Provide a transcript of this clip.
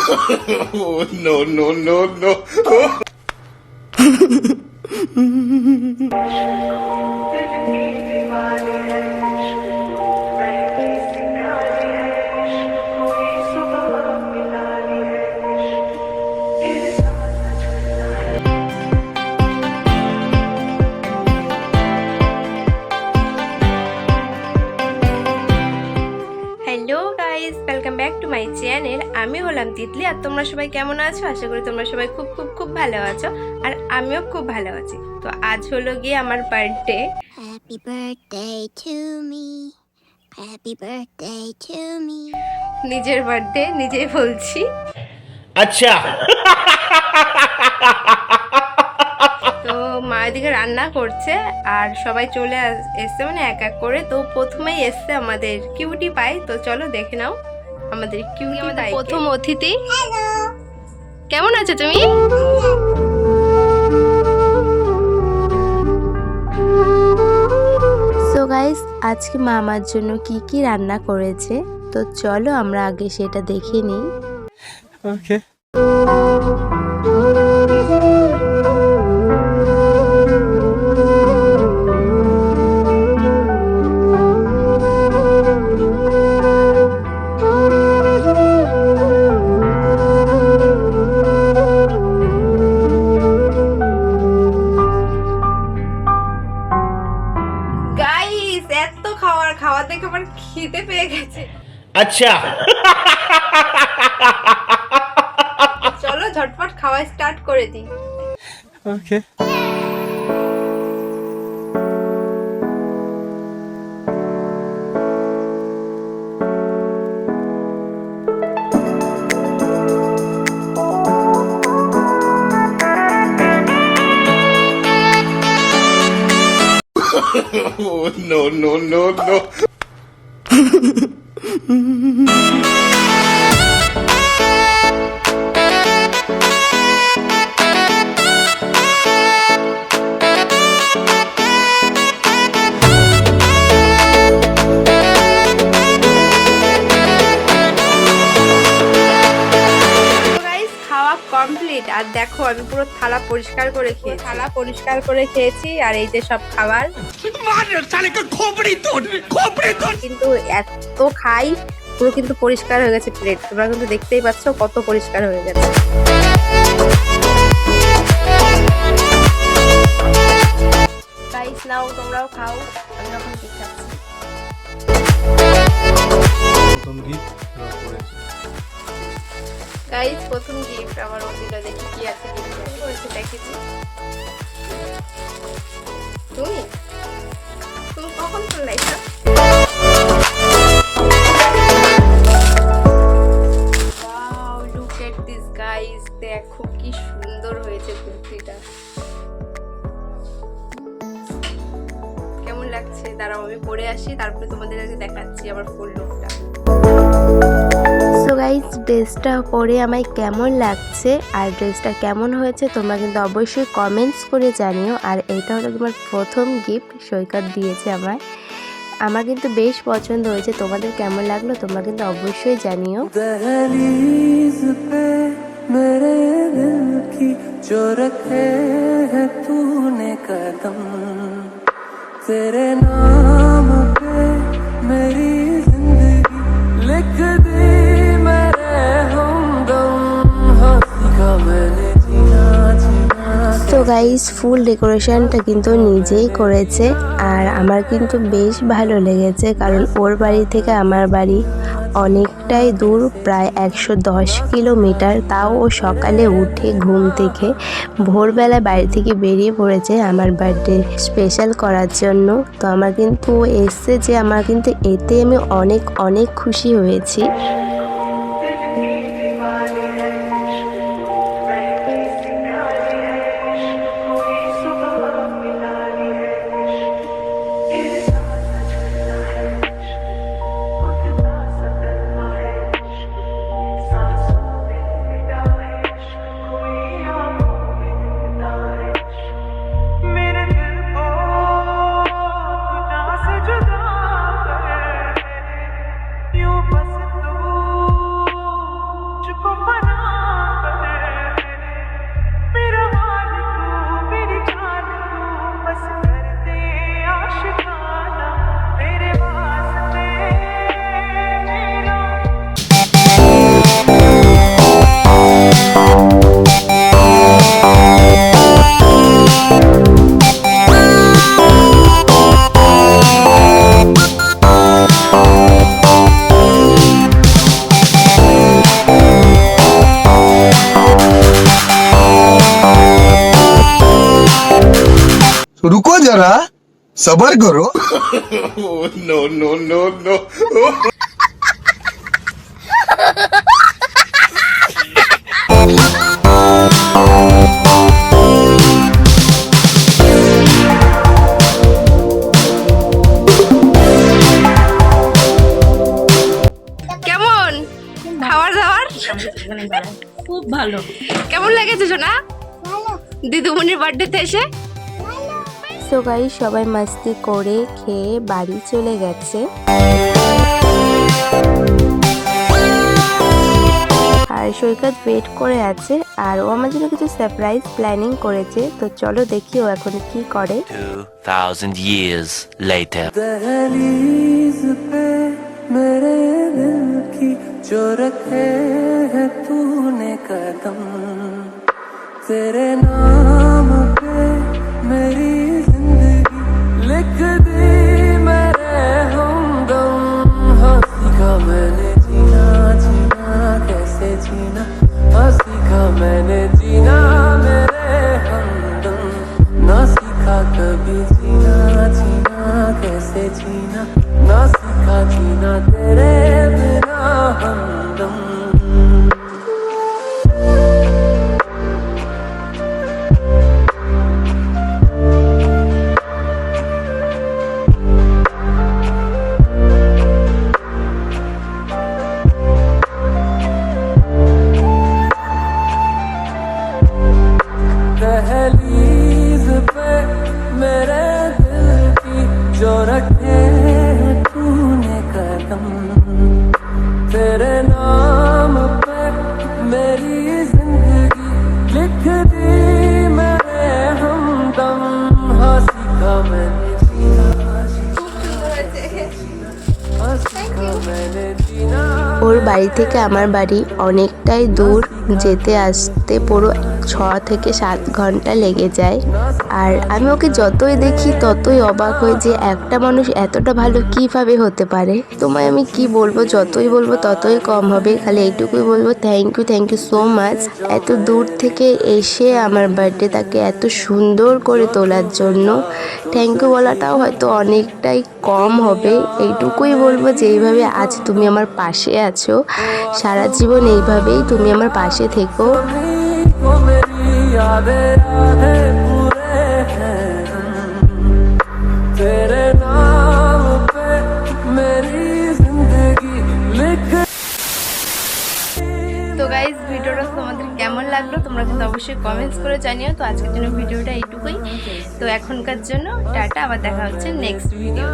Oh, no, no, no, no. Hello guys, welcome back to my channel. আমি হলাম তিতলি, আর তোমরা সবাই কেমন আছো? আশা করি তোমরা সবাই খুব খুব খুব ভালো আছো, আর আমিও খুব ভালো আছি। তো আজ হলো গিয়ে আমার birthday. Happy birthday to me. Happy birthday to me. নিজের বার্থডে নিজেই বলছি। আচ্ছা। তো মা এদিকে রান্না করছে আর সবাই চলে এসছে, মানে এক এক করে। তো প্রথমেই এসছে আমাদের কিউটি পাই। তো চলো দেখে নাও আমাদের কিউটি পাই, প্রথম অতিথি। কেমন আছো তুমি? সো গাইস, আজকে মা আমার জন্য কি কি রান্না করেছে, তো চলো আমরা আগে সেটা দেখে নিই। ওকে। গাইস, এত খাওয়া দেখে আমার খিদে পেয়ে গেছে। আচ্ছা। চলো ঝটপট খাওয়া স্টার্ট করে দিই। Okay. Oh, no, no, no, no. Complete. আর দেখো আমি পুরো থালা পরিষ্কার করে খেয়েছি, আর এই যে সব খাবার। কিন্তু এত খাই পুরো কিন্তু পরিষ্কার হয়ে গেছে প্লেট। তোমরা কিন্তু দেখতেই পাচ্ছ কত পরিষ্কার হয়ে গেছে। গাইস নাও, তোমরাও খাও। আমি এখন ঠিক খাচ্ছি। গাইস প্রথম গিফট আমার ওদিকে, দেখি কি আছে। গিফট করেছে দেখেছি। তুমি কখন করলে এটা? Wow, look at this guys, দেখো কি সুন্দর হয়েছে কুর্তিটা। কেমন লাগছে দাঁড়াও আমি পরে আসি, তারপরে তোমাদের কাছে দেখাচ্ছি আমার ফুল লুকটা। সো গাইস, ড্রেসটা পরে আমায় কেমন লাগছে আর ড্রেসটা কেমন হয়েছে তোমরা কিন্তু অবশ্যই কমেন্টস করে জানিও। আর এটা হলো তোমার প্রথম গিফট, সৈকত দিয়েছে আমায়। আমার কিন্তু বেশ পছন্দ হয়েছে। তোমাদের কেমন লাগলো তোমরা কিন্তু অবশ্যই জানিও। दहलीज पे मेरे दिल की जो रखे है तूने कदम, तेरे नाम पे मेरी जिंदगी लिख दी मेरे हमदम, हंसी का मैंने जीना जीना। তো গাইস, ফুল ডেকোরেশনটা কিন্তু নিজেই করেছে, আর আমার কিন্তু বেশ ভালো লেগেছে। কারণ ওর বাড়ি থেকে আমার বাড়ি অনেকটাই দূর, প্রায় 110 কিলোমিটার। তাও ও সকালে উঠে ঘুম থেকে ভোরবেলা বাড়ি থেকে বেরিয়ে পড়েছে আমার বার্থডে স্পেশাল করার জন্য। তো আমার কিন্তু ও এসছে যে, আমার কিন্তু এতে আমি অনেক অনেক খুশি হয়েছি। यूं बस तू सबर करो। Oh, no, no, no, no. কেমন খাবার দাবার খুব ভালো। কেমন লেগেছে সোনা দিদুমনির বার্থডেতে এসে? সো গাইস সবাই মাস্তি করে খেয়ে বাড়ি চলে গেছে। আর সৈকত ওয়েট করে আছে আর ও আমার জন্য কিছু সারপ্রাইজ প্ল্যানিং করেছে, তো চলো দেখি ও এখন কি করে। 2000 years later. दहलीज पे मेरे दिल की जो रखे है तूने कदम, तेरे नाम पे मेरी जिंदगी लिख दी मेरे हमदम। हाँ सीखा मैंने जीना जीना कैसे जीना, हाँ सीखा मैंने जीना मेरे हमदम। ना सीखा कभी जीना जीना कैसे जीना, ना सीखा जीना तेरे बिना हमदम। दहलीज पे मेरे दिल की जो रखे है तूने कदम, तेरे नाम पे मेरी जिंदगी लिख दी मेरे हमदम। हाँ सीखा मैंने जीना हाँ सीखा मैंने जीना। ওর বাড়ি থেকে আমার বাড়ি অনেকটাই দূর, যেতে আসতে পুরো 6 থেকে 7 ঘন্টা লেগে যায়। আর আমি ওকে যতই দেখি ততই অবাক হই যে একটা মানুষ এতটা ভালো কিভাবে হতে পারে। তোমায় আমি কি বলবো, যতই বলবো ততই কম হবে। খালি এইটুকুই বলবো থ্যাংক ইউ সো মাচ, এত দূর থেকে এসে আমার বার্থডেটাকে এত সুন্দর করে তোলার জন্য। থ্যাংক ইউ বলাটাও হয়তো অনেকটাই কম হবে, এইটুকুই বলবো যে এইভাবে আজ তুমি আমার পাশে আছো, সারা জীবন এইভাবেই তুমি আমার পাশে থেকো। वो मेरी यादें यादें पूरे हैं हम, तेरे नाम पे मेरी जिंदगी लिख। তো গাইজ ভিডিওটা তোমাদের কেমন লাগলো তোমরা কিন্তু অবশ্যই কমেন্টস করে জানিও। তো আজকের জন্য ভিডিওটা এইটুকুই। তো এখনকার জন্য টাটা, আবার দেখা হচ্ছে নেক্সট ভিডিও।